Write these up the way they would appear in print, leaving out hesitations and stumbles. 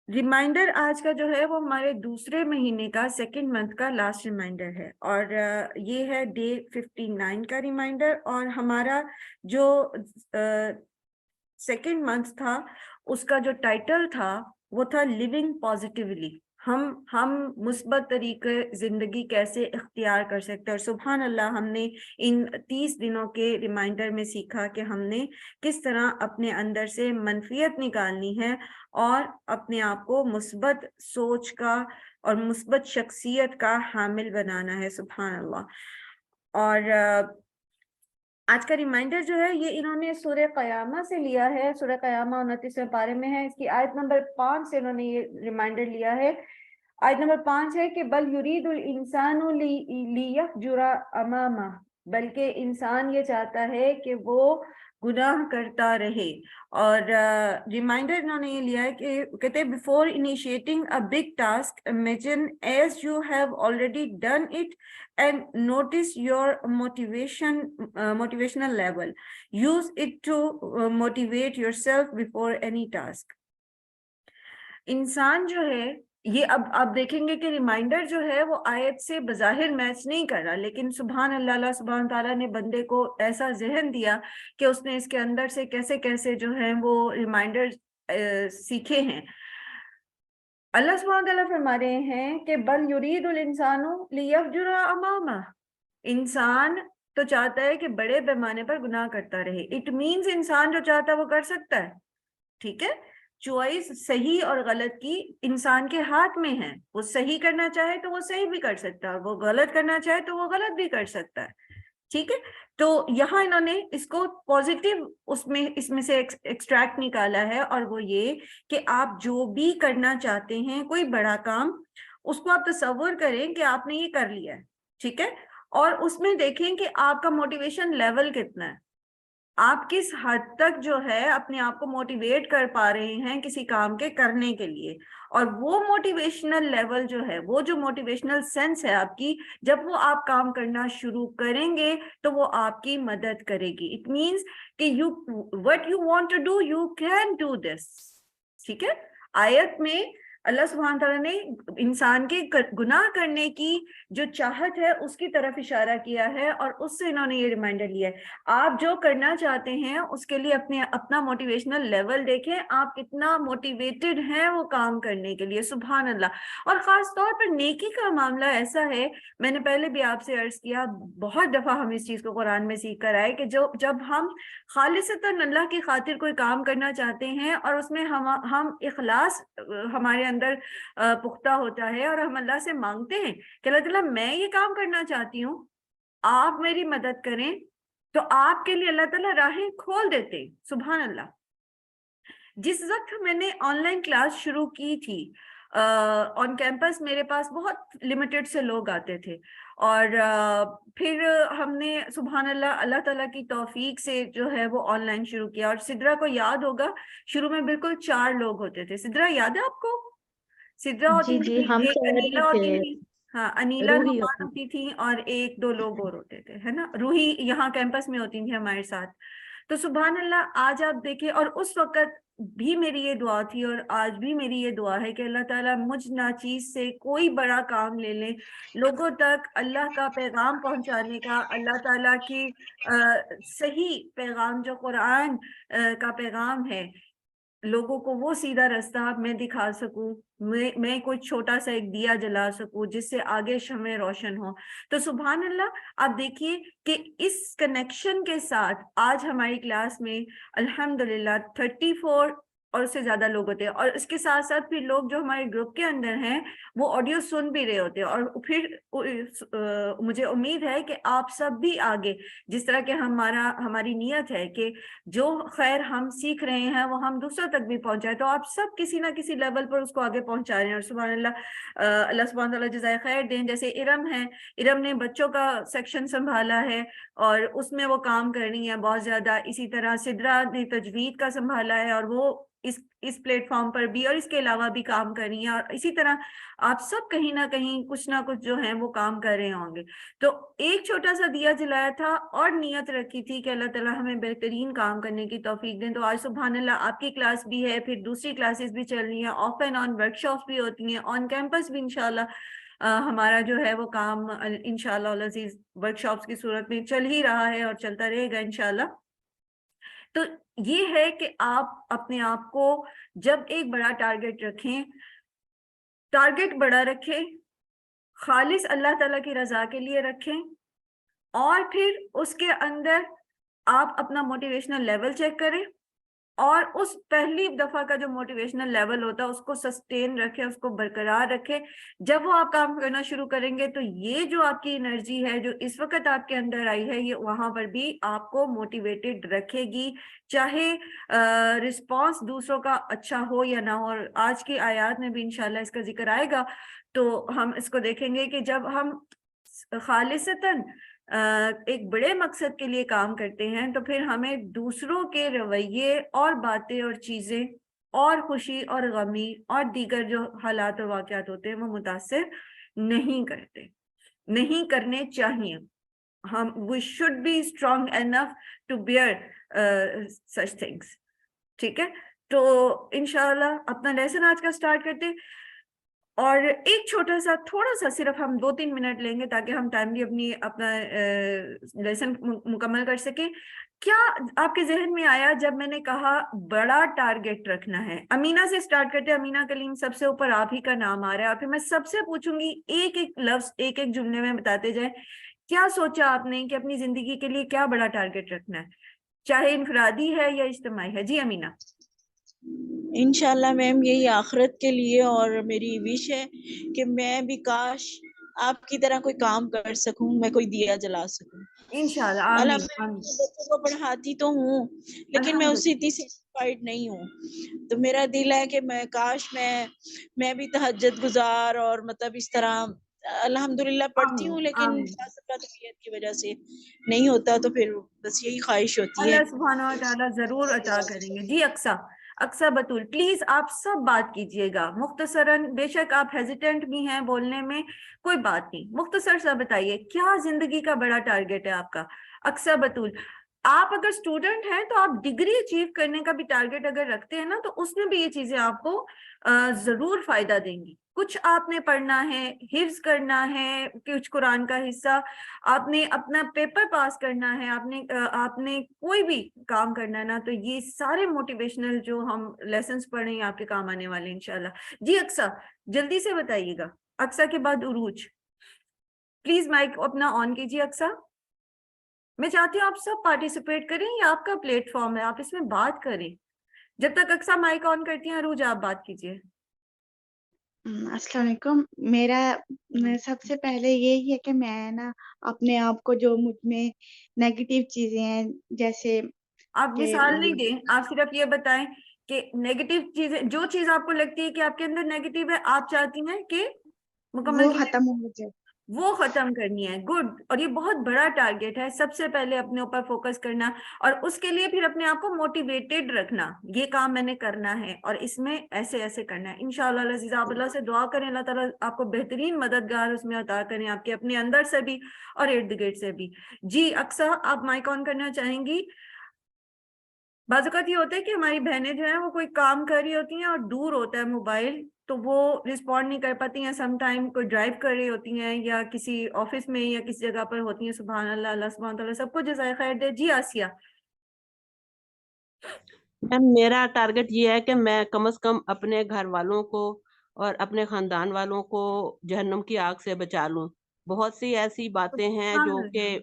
Reminder آج کا جو ہے وہ ہمارے دوسرے مہینے کا سیکنڈ منتھ کا لاسٹ ریمائنڈر ہے، اور یہ ہے ڈے 59 کا ریمائنڈر، اور ہمارا جو سیکنڈ منتھ تھا اس کا جو ٹائٹل تھا وہ تھا لیونگ پازیٹیولی، ہم مثبت طریقے زندگی کیسے اختیار کر سکتے ہیں۔ اور سبحان اللہ، ہم نے ان 30 دنوں کے ریمائنڈر میں سیکھا کہ ہم نے کس طرح اپنے اندر سے منفیت نکالنی ہے اور اپنے آپ کو مثبت سوچ کا اور مثبت شخصیت کا حامل بنانا ہے۔ سبحان اللہ۔ اور آج کا ریمائنڈر جو ہے یہ انہوں نے سورہ قیامہ سے لیا ہے، سورہ قیامہ 29ویں پارے میں ہے، اس کی آیت نمبر 5 سے انہوں نے یہ ریمائنڈر لیا ہے۔ آیت نمبر 5 ہے کہ بل یرید الانسان لیفجر امامہ، بلکہ انسان یہ چاہتا ہے کہ وہ گناہ کرتا رہے۔ اور ریمائنڈر انہوں نے یہ لیا ہے کہ کہتے ہیں before initiating a big task, imagine as you have already done it and notice your motivational level. Use it to motivate yourself before any task. انسان جو ہے یہ اب آپ دیکھیں گے کہ ریمائنڈر جو ہے وہ آیت سے بظاہر میچ نہیں کر رہا، لیکن سبحان اللہ، اللہ سبحان تعالیٰ نے بندے کو ایسا ذہن دیا کہ اس نے اس کے اندر سے کیسے کیسے جو ہیں وہ ریمائنڈر سیکھے ہیں۔ اللہ سبحانہ تعالیٰ فرما رہے ہیں کہ بل یرید الانسان لیفجر امامہ، انسان تو چاہتا ہے کہ بڑے پیمانے پر گناہ کرتا رہے۔ اٹ مینز انسان جو چاہتا ہے وہ کر سکتا ہے، ٹھیک ہے؟ چوائس صحیح اور غلط کی انسان کے ہاتھ میں ہے، وہ صحیح کرنا چاہے تو وہ صحیح بھی کر سکتا ہے، وہ غلط کرنا چاہے تو وہ غلط بھی کر سکتا ہے، ٹھیک ہے؟ تو یہاں انہوں نے اس کو پازیٹیو اس میں سے ایکسٹریکٹ نکالا ہے، اور وہ یہ کہ آپ جو بھی کرنا چاہتے ہیں کوئی بڑا کام، اس کو آپ تصور کریں کہ آپ نے یہ کر لیا ہے، ٹھیک ہے؟ اور اس میں دیکھیں کہ آپ کا موٹیویشن لیول کتنا ہے، آپ کس حد تک جو ہے اپنے آپ کو موٹیویٹ کر پا رہے ہیں کسی کام کے کرنے کے لیے۔ اور وہ موٹیویشنل لیول جو ہے، وہ جو موٹیویشنل سینس ہے آپ کی، جب وہ آپ کام کرنا شروع کریں گے تو وہ آپ کی مدد کرے گی۔ اٹ مینس کہ what you want to do you can do this، ٹھیک ہے؟ آیت میں اللہ سبحانہ تعالیٰ نے انسان کے گناہ کرنے کی جو چاہت ہے اس کی طرف اشارہ کیا ہے، اور اس سے انہوں نے یہ ریمائنڈر لیا ہے۔ آپ جو کرنا چاہتے ہیں اس کے لیے اپنا موٹیویشنل لیول دیکھیں، آپ کتنا موٹیویٹڈ ہیں وہ کام کرنے کے لیے۔ سبحان اللہ۔ اور خاص طور پر نیکی کا معاملہ ایسا ہے، میں نے پہلے بھی آپ سے عرض کیا، بہت دفعہ ہم اس چیز کو قرآن میں سیکھ کر آئے کہ جب ہم خالصتاً اللہ کی خاطر کوئی کام کرنا چاہتے ہیں اور اس میں ہم اخلاص ہمارے اندر پختہ ہوتا ہے، اور ہم اللہ سے مانگتے ہیں کہ اللہ تعالیٰ میں یہ کام کرنا چاہتی ہوں، آپ میری مدد کریں، تو آپ کے لیے اللہ تعالیٰ راہیں کھول دیتے۔ سبحان اللہ۔ جس وقت میں نے آن لائن کلاس شروع کی تھی، آن کیمپس میرے پاس بہت لمیٹڈ سے لوگ آتے تھے، اور پھر ہم نے سبحان اللہ اللہ تعالیٰ کی توفیق سے جو ہے وہ آن لائن شروع کیا۔ اور سدرا کو یاد ہوگا شروع میں بالکل 4 لوگ ہوتے تھے۔ سدرا یاد ہے آپ کو؟ سدرا ہوتی جی تھی، جی، ہم ایک شہر ہی انیلا تھے، ہوتی تھی، ہاں انیلا روحی نعمان ہوتی ہوتی تھی، اور 1-2 لوگ اور ہوتے تھے، ہے نا؟ روحی یہاں کیمپس میں ہوتی تھی ہمارے ساتھ۔ تو سبحان اللہ، آج آپ دیکھیں، اور اس وقت بھی میری یہ دعا تھی اور آج بھی میری یہ دعا ہے کہ اللہ تعالیٰ مجھ ناچیز سے کوئی بڑا کام لے لیں، لوگوں تک اللہ کا پیغام پہنچانے کا، اللہ تعالیٰ کی صحیح پیغام جو قرآن کا پیغام ہے، لوگوں کو وہ سیدھا راستہ میں دکھا سکوں، میں کوئی چھوٹا سا ایک دیا جلا سکوں جس سے آگے شمع روشن ہو۔ تو سبحان اللہ، آپ دیکھیے کہ اس کنیکشن کے ساتھ آج ہماری کلاس میں الحمدللہ 34 اور اس سے زیادہ لوگ ہوتے ہیں، اور اس کے ساتھ ساتھ پھر لوگ جو ہمارے گروپ کے اندر ہیں وہ آڈیو سن بھی رہے ہوتے ہیں۔ اور پھر مجھے امید ہے کہ آپ سب بھی آگے، جس طرح کہ ہماری نیت ہے کہ جو خیر ہم سیکھ رہے ہیں وہ ہم دوسروں تک بھی پہنچائے، تو آپ سب کسی نہ کسی لیول پر اس کو آگے پہنچا رہے ہیں۔ اور سبحان اللہ، اللہ سبحانہ تعالیٰ جزائے خیر دیں۔ جیسے ارم ہے، ارم نے بچوں کا سیکشن سنبھالا ہے اور اس میں وہ کام کر رہی ہیں بہت زیادہ۔ اسی طرح سدرا نے تجوید کا سنبھالا ہے اور وہ اس پلیٹ فارم پر بھی اور اس کے علاوہ بھی کام کر رہی ہیں, اور اسی طرح آپ سب کہیں نہ کچھ جو ہیں وہ کام کر رہے ہوں گے. تو ایک چھوٹا سا دیا جلایا تھا اور نیت رکھی تھی کہ اللہ تعالیٰ ہمیں بہترین کام کرنے کی توفیق دیں. تو آج سبحان اللہ آپ کی کلاس بھی ہے, پھر دوسری کلاسز بھی چل رہی ہیں, of and on work shops بھی ہوتی ہیں, آن کیمپس بھی انشاءاللہ ہمارا جو ہے وہ کام انشاءاللہ العزیز ورک شاپس کی صورت میں چل ہی رہا ہے اور چلتا رہے گا انشاءاللہ. تو یہ ہے کہ آپ اپنے آپ کو جب ایک بڑا ٹارگٹ رکھیں, ٹارگٹ بڑا رکھیں, خالص اللہ تعالیٰ کی رضا کے لیے رکھیں, اور پھر اس کے اندر آپ اپنا موٹیویشنل لیول چیک کریں, اور اس پہلی دفعہ کا جو موٹیویشنل لیول ہوتا ہے اس کو سسٹین رکھیں, اس کو برقرار رکھیں. جب وہ آپ کام کرنا شروع کریں گے تو یہ جو آپ کی انرجی ہے جو اس وقت آپ کے اندر آئی ہے, یہ وہاں پر بھی آپ کو موٹیویٹڈ رکھے گی, چاہے رسپانس دوسروں کا اچھا ہو یا نہ ہو. اور آج کی آیات میں بھی انشاءاللہ اس کا ذکر آئے گا, تو ہم اس کو دیکھیں گے کہ جب ہم خالصتاً ایک بڑے مقصد کے لیے کام کرتے ہیں تو پھر ہمیں دوسروں کے رویے اور باتیں اور چیزیں اور خوشی اور غمی اور دیگر جو حالات اور واقعات ہوتے ہیں وہ متاثر نہیں کرتے, نہیں کرنے چاہیے. ہم we should be strong enough to bear such things. ٹھیک ہے, تو انشاءاللہ اپنا لیسن آج کا سٹارٹ کرتے, اور ایک چھوٹا سا تھوڑا سا صرف ہم 2-3 منٹ لیں گے تاکہ ہم ٹائملی اپنا لیسن مکمل کر سکیں. کیا آپ کے ذہن میں آیا جب میں نے کہا بڑا ٹارگٹ رکھنا ہے؟ امینہ سے سٹارٹ کرتے, امینہ کلیم سب سے اوپر آپ ہی کا نام آ رہا ہے, اور پھر میں سب سے پوچھوں گی ایک ایک لفظ ایک ایک جملے میں بتاتے جائیں کیا سوچا آپ نے کہ اپنی زندگی کے لیے کیا بڑا ٹارگٹ رکھنا ہے, چاہے انفرادی ہے یا اجتماعی ہے. جی امینہ. انشاءاللہ میم یہی آخرت کے لیے, اور میری وش ہے کہ میں بھی کاش آپ کی طرح کوئی کام کر سکوں, میں کوئی دیا جلا سکوں. انشاءاللہ, آمین آمین. بچوں کو پڑھاتی تو ہوں لیکن میں اس سے اتنی سیٹسفائیڈ نہیں ہوں. تو میرا دل ہے کہ میں کاش میں بھی تہجد گزار اور مطلب اس طرح الحمدللہ پڑھتی ہوں, لیکن آمین. طبیعت کی وجہ سے نہیں ہوتا. تو پھر بس یہی خواہش ہوتی ہے. اللہ سبحانہ و تعالیٰ ضرور عطا کریں گے. جی اقصیٰ بطول, پلیز آپ سب بات کیجئے گا مختصراً, بے شک آپ ہیزیٹنٹ بھی ہیں بولنے میں, کوئی بات نہیں, مختصر سا بتائیے کیا زندگی کا بڑا ٹارگٹ ہے آپ کا. اقصیٰ بطول, آپ اگر اسٹوڈنٹ ہیں تو آپ ڈگری اچیو کرنے کا بھی ٹارگٹ اگر رکھتے ہیں نا تو اس میں بھی یہ چیزیں آپ کو ضرور فائدہ دیں گی. کچھ آپ نے پڑھنا ہے, حفظ کرنا ہے کچھ قرآن کا حصہ, آپ نے اپنا پیپر پاس کرنا ہے, آپ نے کوئی بھی کام کرنا ہے نا, تو یہ سارے موٹیویشنل جو ہم لیسنز پڑھ رہے ہیں آپ کے کام آنے والے انشاءاللہ. جی اقصیٰ جلدی سے بتائیے گا. اقصیٰ کے بعد عروج, پلیز مائک اپنا آن کیجیے. اقصیٰ میں چاہتی ہوں آپ سب پارٹیسپیٹ کریں, یہ آپ کا پلیٹ فارم ہے, آپ اس میں بات کریں. جب تک اقصیٰ مائک آن کرتی ہیں عروج آپ بات کیجیے. السلام علیکم. میرا سب سے پہلے یہی ہے کہ میں نا اپنے آپ کو جو مجھ میں نیگیٹو چیزیں ہیں, جیسے آپ مثال نہیں دیں, آپ صرف یہ بتائیں کہ نیگیٹو چیزیں, جو چیز آپ کو لگتی ہے کہ آپ کے اندر نیگیٹو ہے, آپ چاہتی ہیں کہ مکمل وہ کیجیے, ختم ہو جائے. وہ ختم کرنی ہے. گڈ, اور یہ بہت بڑا ٹارگٹ ہے. سب سے پہلے اپنے اوپر فوکس کرنا, اور اس کے لیے پھر اپنے آپ کو موٹیویٹڈ رکھنا, یہ کام میں نے کرنا ہے اور اس میں ایسے ایسے کرنا ہے. انشاءاللہ العزیز آپ اللہ سے دعا کریں, اللہ تعالیٰ آپ کو بہترین مددگار اس میں عطا کریں, آپ کے اپنے اندر سے بھی اور ارد گرد سے بھی. جی اقصیٰ آپ مائک آن کرنا چاہیں گی. بعض اوقات یہ ہوتا ہے کہ ہماری بہنیں جو ہیں وہ کوئی کام کر رہی ہوتی ہیں اور دور ہوتا ہے موبائل, تو وہ رسپونڈ نہیں کر پاتی ہیں. سم ٹائم کوئی ڈرائیو کر رہی ہوتی ہیں یا کسی آفس میں یا کسی جگہ پر ہوتی ہیں. سبحان اللہ, اللہ سبحانہ تعالیٰ سب کو جزائے خیر دے. جی آسیہ. میم میرا ٹارگٹ یہ ہے کہ میں کم از کم اپنے گھر والوں کو اور اپنے خاندان والوں کو جہنم کی آگ سے بچا لوں. بہت سی ایسی باتیں ہیں جو کہ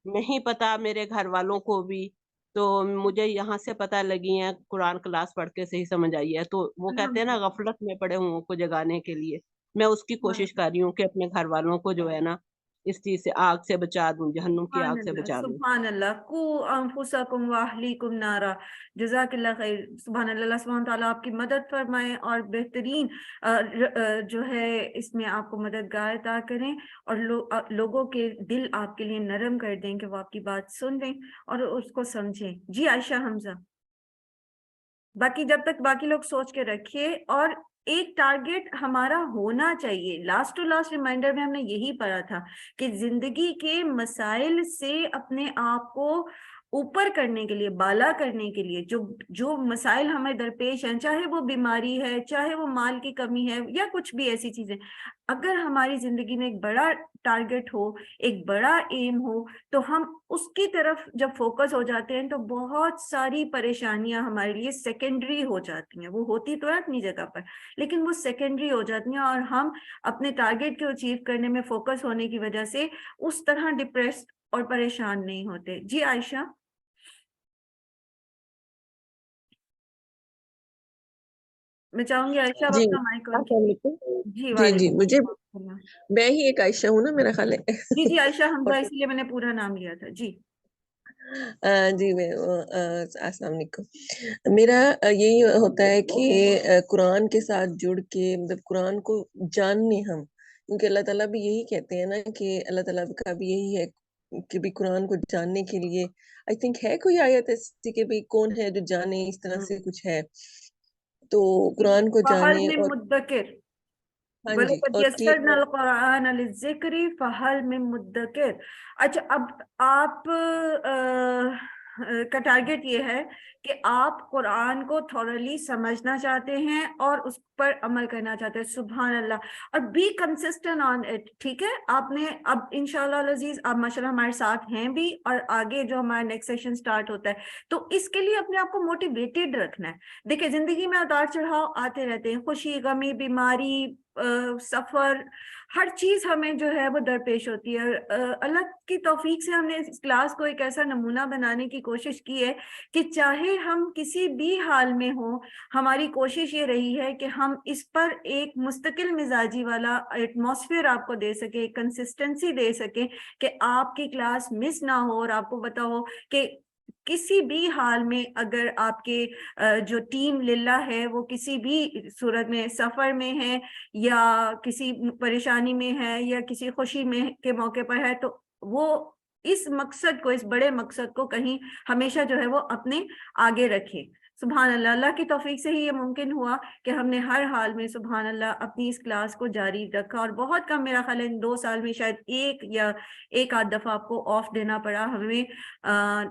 نہیں پتا میرے گھر والوں کو بھی, تو مجھے یہاں سے پتہ لگی ہیں, قرآن کلاس پڑھ کے صحیح سمجھ آئی ہے. تو وہ کہتے ہیں نا غفلت میں پڑے ہوں کو جگانے کے لیے میں اس کی کوشش کر رہی ہوں کہ اپنے گھر والوں کو جو ہے نا اس چیز سے آگ سے بچا دوں, جہنم کی آگ سے بچا دوں. سبحان اللہ. قو انفسکم واہلیکم نارا. جزاک اللہ خیر. سبحان اللہ, اللہ سبحانہ تعالیٰ آپ کی مدد فرمائے اور بہترین جو ہے اس میں آپ کو مددگار عطا کریں, اور لوگوں کے دل آپ کے لیے نرم کر دیں کہ وہ آپ کی بات سن لیں اور اس کو سمجھیں. جی عائشہ حمزہ. باقی جب تک باقی لوگ سوچ کے رکھیے، اور ایک ٹارگٹ ہمارا ہونا چاہیے. لاسٹ ٹو لاسٹ ریمائنڈر میں ہم نے یہی پڑھا تھا کہ زندگی کے مسائل سے اپنے آپ کو اوپر کرنے کے لیے، بالا کرنے کے لیے، جو مسائل ہمیں درپیش ہیں، چاہے وہ بیماری ہے، چاہے وہ مال کی کمی ہے، یا کچھ بھی ایسی چیزیں، اگر ہماری زندگی میں ایک بڑا ٹارگٹ ہو، ایک بڑا ایم ہو، تو ہم اس کی طرف جب فوکس ہو جاتے ہیں تو بہت ساری پریشانیاں ہمارے لیے سیکنڈری ہو جاتی ہیں. وہ ہوتی تو ہے اپنی جگہ پر، لیکن وہ سیکنڈری ہو جاتی ہیں، اور ہم اپنے ٹارگٹ کو اچیو کرنے میں فوکس ہونے کی وجہ سے اس طرح ڈپریس اور پریشان نہیں ہوتے. جی عائشہ. میں چاہوں گی عائشہ آپ جی اپنا مائک آن السلام علیکم. جی جی وعلیکم مجھے السلام. میں ہی ایک عائشہ ہوں نا میرا خیال ہے. جی عائشہ حمزہ، اور اس لیے میں نے پورا نام لیا تھا. جی جی میں السلام علیکم. میرا یہی ہوتا ہے کہ قرآن کے ساتھ جڑ کے مطلب قرآن کو جاننے ہم، کیونکہ اللہ تعالیٰ بھی یہی کہتے ہیں نا کہ اللہ تعالیٰ کا بھی یہی ہے کہ بھی قرآن کو جاننے کے لیے آئی تھنک ہے کوئی آیت ایسی کہ بھی کون ہے جو جانے، اس طرح سے کچھ ہے، تو قرآن کو فہل جانے. من اور مدکر، ہاں جی، وَلَقَدْ اور کہ يَسَّرْنَا الْقُرْآنَ لِلذِّكْرِ فَهَلْ مِن مُدَّكِرٍ. اچھا، اب آپ کا ٹارگٹ یہ ہے کہ آپ قرآن کو تھورلی سمجھنا چاہتے ہیں اور اس پر عمل کرنا چاہتے ہیں. سبحان اللہ. اور بی کنسسٹنٹ آن اٹ. ٹھیک ہے، آپ نے اب انشاءاللہ العزیز آپ ماشاءاللہ ہمارے ساتھ ہیں بھی، اور آگے جو ہمارا نیکسٹ سیشن سٹارٹ ہوتا ہے تو اس کے لیے اپنے آپ کو موٹیویٹڈ رکھنا ہے. دیکھیں زندگی میں اتار چڑھاؤ آتے رہتے ہیں، خوشی، غمی، بیماری، سفر، ہر چیز ہمیں جو ہے وہ درپیش ہوتی ہے. اللہ کی توفیق سے ہم نے اس کلاس کو ایک ایسا نمونہ بنانے کی کوشش کی ہے کہ چاہے ہم کسی بھی حال میں ہوں، ہماری کوشش یہ رہی ہے کہ ہم اس پر ایک مستقل مزاجی والا ایٹماسفیئر آپ کو دے سکیں، کنسسٹنسی دے سکیں کہ آپ کی کلاس مس نہ ہو، اور آپ کو پتا ہو کہ کسی بھی حال میں اگر آپ کے جو ٹیم للہ ہے وہ کسی بھی صورت میں سفر میں ہے، یا کسی پریشانی میں ہے، یا کسی خوشی میں کے موقع پر ہے، تو وہ اس مقصد کو، اس بڑے مقصد کو کہیں ہمیشہ جو ہے وہ اپنے آگے رکھے. سبحان اللہ. اللہ کی توفیق سے ہی یہ ممکن ہوا کہ ہم نے ہر حال میں سبحان اللہ اپنی اس کلاس کو جاری رکھا، اور بہت کم، میرا خیال ہے 2 سال میں شاید ایک آدھ دفعہ آپ کو آف دینا پڑا ہمیں،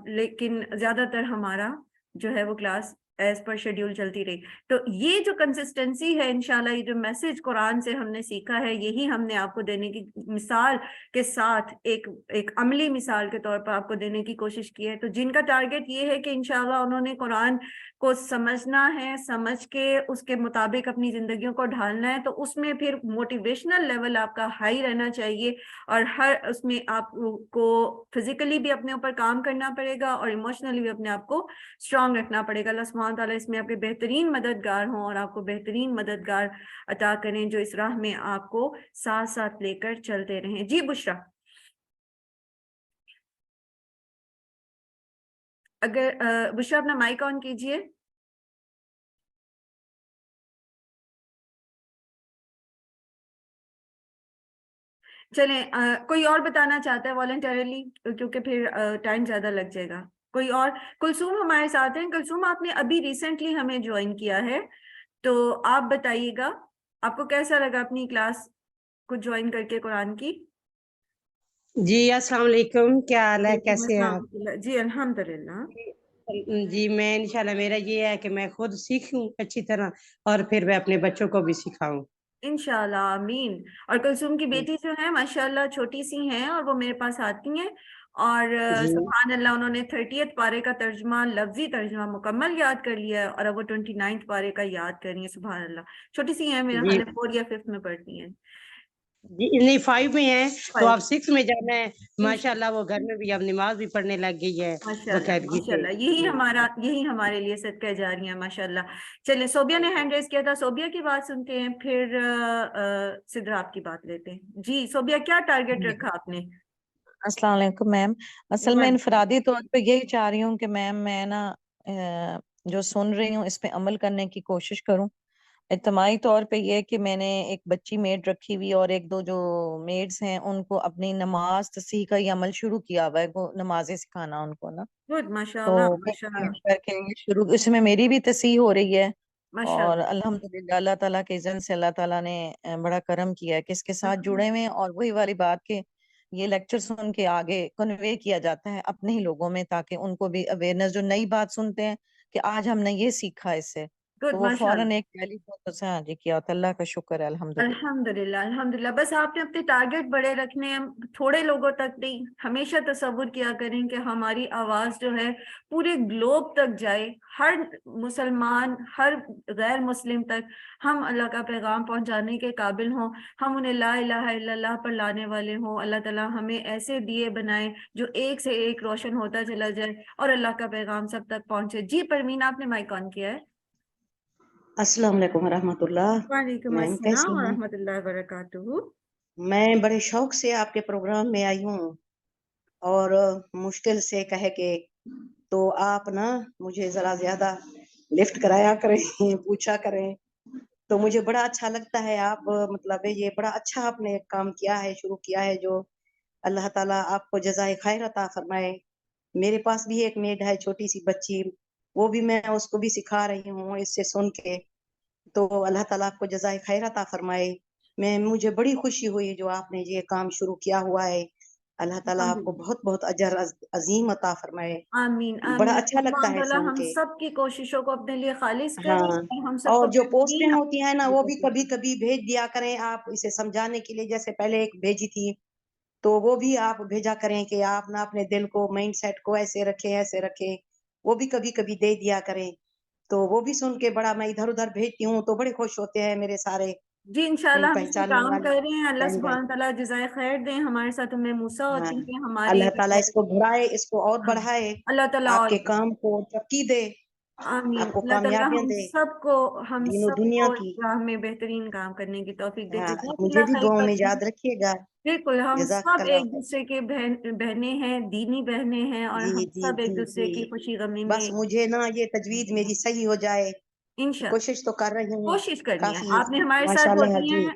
لیکن زیادہ تر ہمارا جو ہے وہ کلاس ایز پر شیڈیول چلتی رہی. تو یہ جو کنسسٹنسی ہے انشاءاللہ، یہ جو میسج قرآن سے ہم نے سیکھا ہے، یہی ہم نے آپ کو دینے کی مثال کے ساتھ ایک عملی مثال کے طور پر آپ کو دینے کی کوشش کی ہے. تو جن کا ٹارگٹ یہ ہے کہ انشاءاللہ انہوں نے قرآن کو سمجھنا ہے، سمجھ کے اس کے مطابق اپنی زندگیوں کو ڈھالنا ہے، تو اس میں پھر موٹیویشنل لیول آپ کا ہائی رہنا چاہیے، اور ہر اس میں آپ کو فزیکلی بھی اپنے اوپر کام کرنا پڑے گا، اور ایموشنلی بھی اپنے آپ کو اسٹرانگ رکھنا پڑے گا. اللہ سبحانہ تعالیٰ اس میں آپ کے بہترین مددگار ہوں، اور آپ کو بہترین مددگار عطا کریں جو اس راہ میں آپ کو ساتھ ساتھ لے کر چلتے رہیں. جی بشرا، اگر بشرا اپنا مائک آن کیجئے. چلیں کوئی اور بتانا چاہتا ہے والنٹریلی، کیونکہ پھر ٹائم زیادہ لگ جائے گا. کوئی اور؟ کلثوم ہمارے ساتھ ہیں. کلثوم آپ نے ابھی ریسنٹلی ہمیں جوائن کیا ہے، تو آپ بتائیے گا آپ کو کیسا لگا اپنی کلاس کو جوائن کر کے قرآن کی؟ جی السلام علیکم، کیا حال ہے، کیسے ہیں آپ؟ جی الحمدللہ. جی میں انشاءاللہ میرا یہ ہے کہ میں خود سیکھوں اچھی طرح، اور پھر میں اپنے بچوں کو بھی سکھاؤں انشاءاللہ آمین. اور کلثوم کی بیٹی جو ہے ماشاءاللہ چھوٹی سی ہیں، اور وہ میرے پاس آتی ہیں، اور جی سبحان اللہ انہوں نے 30th پارے کا ترجمہ، لفظی ترجمہ مکمل یاد کر لیا ہے، اور اب وہ 29th پارے کا یاد کر رہی ہیں. سبحان اللہ. چھوٹی سی ہیں، میرا جی خیال ہے 4 یا 5 میں پڑھتی ہیں. جی نہیں 5 میں ہیں، تو 5 آپ 6 میں جانا ہے. ماشاءاللہ وہ گھر میں بھی اب نماز بھی پڑھنے لگ گئی ہے ماشاءاللہ باقاعدگی سے. ماشاءاللہ. یہی ہمارے لیے صدقہ جاری ہے ماشاءاللہ. چلیں، صوبیہ نے ہینڈ ریز کیا تھا، صوبیہ کی بات سنتے ہیں، پھر سدرا آپ کی بات لیتے ہیں. جی صوبیہ، کیا ٹارگٹ رکھا آپ نے؟ السلام علیکم میم. اصل میں انفرادی طور پہ یہی چاہ رہی ہوں کہ میم میں نا جو سن رہی ہوں اس پہ عمل کرنے کی کوشش کروں، اجتماعی طور پہ یہ کہ میں نے ایک بچی میڈ رکھی ہوئی اور ایک دو جو میڈز ہیں ان کو اپنی نماز تصحیح کا یہ عمل شروع کیا ہوا ہے، وہ نمازیں سکھانا ان کو نا، گڈ، ماشاء تو اللہ میں ماشاء کام اللہ کر کے یہ شروع، اس میں میری بھی تصحیح ہو رہی ہے ماشاء اور اللہ الحمدللہ اللہ تعالیٰ کے اذن سے اللہ تعالیٰ نے بڑا کرم کیا ہے کہ اس کے ساتھ جڑے ہوئے ہیں، اور وہی والی بات کہ یہ لیکچر سن کے آگے کنوے کیا جاتا ہے اپنے ہی لوگوں میں، تاکہ ان کو بھی اویئرنیس، جو نئی بات سنتے ہیں کہ آج ہم نے یہ سیکھا اس سے، تو گڈ وہ ماشاء فوراً اللہ ایک ٹیلی فون سے ہاں جی کیا ہوتا ہے۔ اللہ کا شکر ہے الحمدللہ۔ الحمدللہ الحمدللہ، بس آپ نے اپنے ٹارگیٹ بڑے رکھنے ہیں، تھوڑے لوگوں تک نہیں، ہمیشہ تصور کیا کریں کہ ہماری آواز جو ہے پورے گلوب تک جائے، ہر مسلمان، ہر غیر مسلم تک ہم اللہ کا پیغام پہنچانے کے قابل ہوں، ہم انہیں لا الہ الا اللہ پر لانے والے ہوں۔ اللہ تعالیٰ ہمیں ایسے دیے بنائے جو ایک سے ایک روشن ہوتا چلا جائے اور اللہ کا پیغام سب تک پہنچے۔ جی پروین، آپ نے مائک آن کیا ہے۔ السلام علیکم ورحمۃ اللہ۔ وعلیکم میم السلام کیسی ہیں؟ ورحمۃ اللہ وبرکاتہ۔ میں بڑے شوق سے آپ کے پروگرام میں آئی ہوں اور مشکل سے کہے کہ تو آپ نا مجھے ذرا زیادہ لفٹ کرایا کریں پوچھا کریں، تو مجھے بڑا اچھا لگتا ہے۔ آپ مطلب یہ بڑا اچھا آپ نے کام کیا ہے، شروع کیا ہے، جو اللہ تعالیٰ آپ کو جزائے خیر عطا فرمائے۔ میرے پاس بھی ایک میڈ ہے، چھوٹی سی بچی، وہ بھی میں اس کو بھی سکھا رہی ہوں اس سے سن کے، تو اللہ تعالیٰ آپ کو جزائے خیر عطا فرمائے۔ مجھے بڑی خوشی ہوئی جو آپ نے یہ کام شروع کیا ہوا ہے، اللہ تعالیٰ آپ کو بہت بہت اجر عظیم عطا فرمائے۔ آمین بڑا آمین، اچھا لگتا اللہ ہے تعالیٰ سن ہم کے۔ سب کی کوششوں کو اپنے لیے خالص کریں ہاں، اور ہم سب اور کو جو پوسٹیں بہترین ہوتی ہیں نا وہ بھی کبھی عمل کبھی بھیج دیا کریں آپ اسے سمجھانے کے لیے، جیسے پہلے ایک بھیجی تھی، تو وہ بھی آپ بھیجا کریں کہ آپ نا اپنے دل کو، مائنڈ سیٹ کو ایسے رکھیں ایسے رکھیں، وہ بھی کبھی کبھی دے دیا کریں، تو وہ بھی سن کے بڑا، میں ادھر ادھر بھیجتی ہوں تو بڑے خوش ہوتے ہیں میرے سارے جی انشاءاللہ ہم اس پہ پہچاننے کام والے کر رہے ہیں۔ اللہ بہن سبحانہ بھائی۔ تعالیٰ جزائے خیر دیں۔ ہمارے ساتھ ام موسیٰ ہاں، ہوتی ہیں، ہماری اللہ تعالیٰ اس کو بڑھائے، اس کو اور ہاں، بڑھائے، اللہ تعالیٰ آپ اور کے کام کو ترقی دے، آمین، آپ کو اللہ تعالیٰ کامیابیاں ہم دے سب کو، ہم دین و سب دنیا کو کی۔ راہ میں بہترین کام کرنے کی توفیق دے۔ ہاں، جزاک مجھے اللہ بھی خیر دعاؤں میں پروین۔ یاد رکھیے گا۔ بالکل، ہم جزاک سب اللہ ایک خیر۔ دوسرے کے بہنیں ہیں، دینی بہنیں ہیں، اور جی ہم جی سب ایک جی دوسرے جی، کی خوشی غمی میں بس مجھے نا یہ تجوید میری صحیح ہو جائے، انشاء کوشش تو کر رہی ہوں کوشش کرنی ہے۔ کافی۔ آپ نے ہمارے ماشاء ساتھ اللہ ہوتی جی۔ ہیں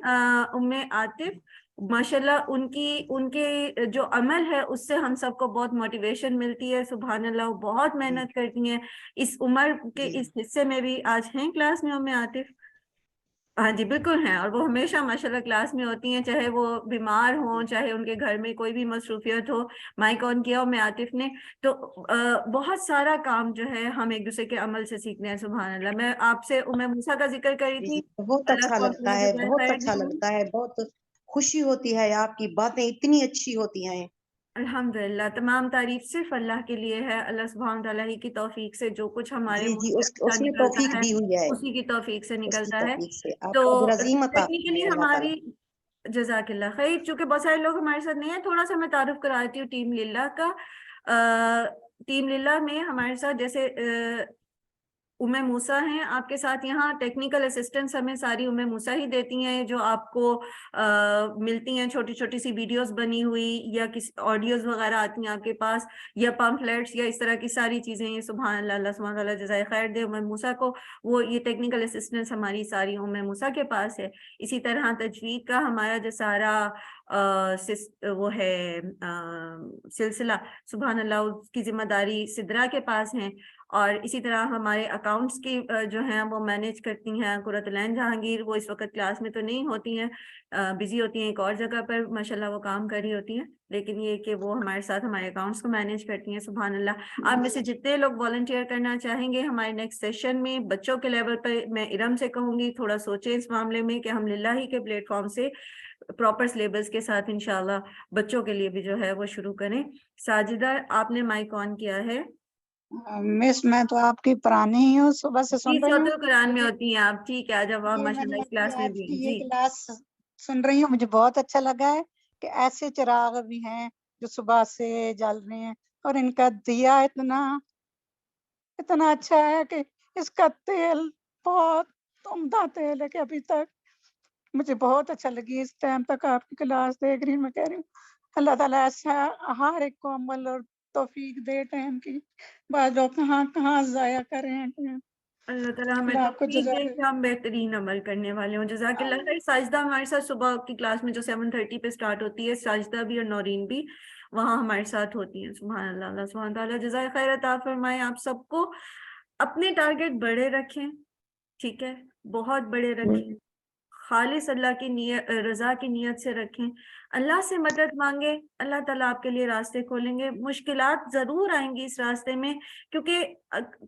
ام عاطف، ماشاءاللہ ان کے جو عمل ہے اس سے ہم سب کو بہت موٹیویشن ملتی ہے۔ سبحان اللہ، وہ بہت جی محنت کرتی ہیں اس عمر کے جی اس حصے میں بھی۔ آج ہیں کلاس میں ام عاطف؟ ہاں جی بالکل ہیں، اور وہ ہمیشہ ماشاءاللہ کلاس میں ہوتی ہیں، چاہے وہ بیمار ہوں، چاہے ان کے گھر میں کوئی بھی مصروفیت ہو۔ مائک آن کیا میں عاطف نے تو بہت سارا کام جو ہے ہم ایک دوسرے کے عمل سے سیکھنے ہیں۔ سبحان اللہ، میں آپ سے ام موسیٰ کا ذکر کری جی تھی، جی، بہت اللہ اچھا سبحانہ لگتا وتعالی ہے، جزائے بہت خیر اچھا دے۔ لگتا ہے، بہت خوشی ہوتی ہے، آپ کی باتیں اتنی اچھی ہوتی ہیں۔ الحمدللہ، تمام تعریف صرف اللہ کے لیے ہے۔ اللہ سبحانہ تعالیٰ ہی کی توفیق سے جو کچھ ہمارے جی منہ جی، سے اس اچھا نے نکلتا توفیق ہے دی ہوئی ہے، اسی کی توفیق سے اس کی نکلتا ہے۔ توفیق سے آپ تو کو اجر عظیم عطا ٹیکنیکلی فرمائے اللہ تعالیٰ۔ ہماری، جزاک اللہ خیر، چونکہ بہت سارے لوگ ہمارے ساتھ نہیں ہیں، تھوڑا سا میں تعارف کراتی ہوں ٹیم للہ کا۔ ٹیم للہ میں ہمارے ساتھ جیسے ام موسیٰ ہیں آپ کے ساتھ، یہاں ٹیکنیکل اسسٹنس ہمیں ساری ام موسیٰ ہی دیتی ہیں، جو آپ کو ملتی ہیں، چھوٹی چھوٹی سی ویڈیوز بنی ہوئی یا کسی آڈیوز وغیرہ آتی ہیں آپ کے پاس، یا پمفلیٹس یا اس طرح کی ساری چیزیں۔ یہ سبحان اللہ، اللہ سبحانہ تعالیٰ جزائے خیر دے ام موسیٰ کو، وہ یہ ٹیکنیکل اسسٹنس ہماری ساری ام موسیٰ کے پاس ہے۔ اسی طرح تجوید کا ہمارا جو سارا وہ ہے سلسلہ، سبحان اللہ، اس کی ذمہ داری سدرا کے پاس ہیں۔ اور اسی طرح ہمارے اکاؤنٹس کی جو ہیں وہ مینیج کرتی ہیں قرۃ العین جہانگیر، وہ اس وقت کلاس میں تو نہیں ہوتی ہیں، بزی ہوتی ہیں ایک اور جگہ پر، ماشاءاللہ وہ کام کر رہی ہوتی ہیں، لیکن یہ کہ وہ ہمارے ساتھ ہمارے اکاؤنٹس کو مینیج کرتی ہیں۔ سبحان اللہ، آپ میں سے جتنے لوگ والنٹیئر کرنا چاہیں گے ہمارے نیکسٹ سیشن میں بچوں کے لیول پر، میں ارم سے کہوں گی تھوڑا سوچیں اس معاملے میں کہ ہم للہ ہی کے پلیٹ فارم سے پراپر سلیبس کے ساتھ انشاءاللہ بچوں کے لیے بھی جو ہے وہ شروع کریں۔ ساجدہ، آپ نے مائک آن کیا ہے۔ مس میں تو آپ کی پرانی ہی ہوں، صبح سے جی سن رہی سوت ہوں۔ القرآن میں ہوتی ہیں آپ، ٹھیک ہے، آج اب آپ یہ ماشاء اللہ میں اس کلاس میں آج بھی کی ہیں۔ یہ جی کلاس سن رہی ہوں، مجھے بہت اچھا لگا ہے کہ ایسے چراغ بھی ہیں جو صبح سے جل رہے ہیں، اور ان کا دیا اتنا اچھا ہے کہ اس کا تیل بہت عمدہ تیل ہے، کہ ابھی تک مجھے بہت اچھا لگی اس ٹائم تک آپ کی کلاس دیکھ رہی ہوں۔ میں کہہ رہی ہوں اللہ تعالیٰ ایسا ہر ایک کو عمل اور توفیق دے ٹائم کی، بعض لوگ کہاں ضائع کر رہے ہیں۔ اللہ تعالیٰ ہمیں اللہ آپ کو توفیق دے جزائے کہ ہم بہترین عمل کرنے والے ہوں. جزاک اللہ خیر. ساجدہ ہمارے ساتھ صبح کی کلاس میں جو 7:30 پہ سٹارٹ ہوتی ہے, ساجدہ بھی اور نورین بھی وہاں ہمارے ساتھ ہوتی ہیں. سبحان اللہ. اللہ سبحانہ تعالیٰ جزائے خیر عطا فرمائے آپ سب کو. اپنے ٹارگٹ بڑے رکھیں, ٹھیک ہے, بہت بڑے رکھیں, خالص اللہ کی نیت, رضا کی نیت سے رکھیں. اللہ سے مدد مانگے, اللہ تعالیٰ آپ کے لیے راستے کھولیں گے. مشکلات ضرور آئیں گی اس راستے میں, کیونکہ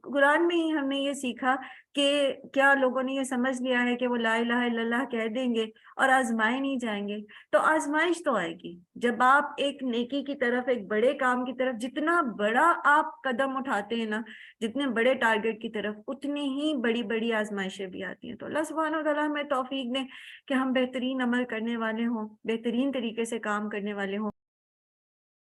قرآن میں ہی ہم نے یہ سیکھا کہ کیا لوگوں نے یہ سمجھ لیا ہے کہ وہ لا الہ الا اللہ کہہ دیں گے اور آزمائے نہیں جائیں گے. تو آزمائش تو آئے گی. جب آپ ایک نیکی کی طرف, ایک بڑے کام کی طرف, جتنا بڑا آپ قدم اٹھاتے ہیں نا, جتنے بڑے ٹارگٹ کی طرف, اتنی ہی بڑی بڑی آزمائشیں بھی آتی ہیں. تو اللہ سبحانہ و تعالیٰ ہمیں توفیق دے کہ ہم بہترین عمل کرنے والے ہوں, بہترین طریقے سے کام کرنے والے ہوں.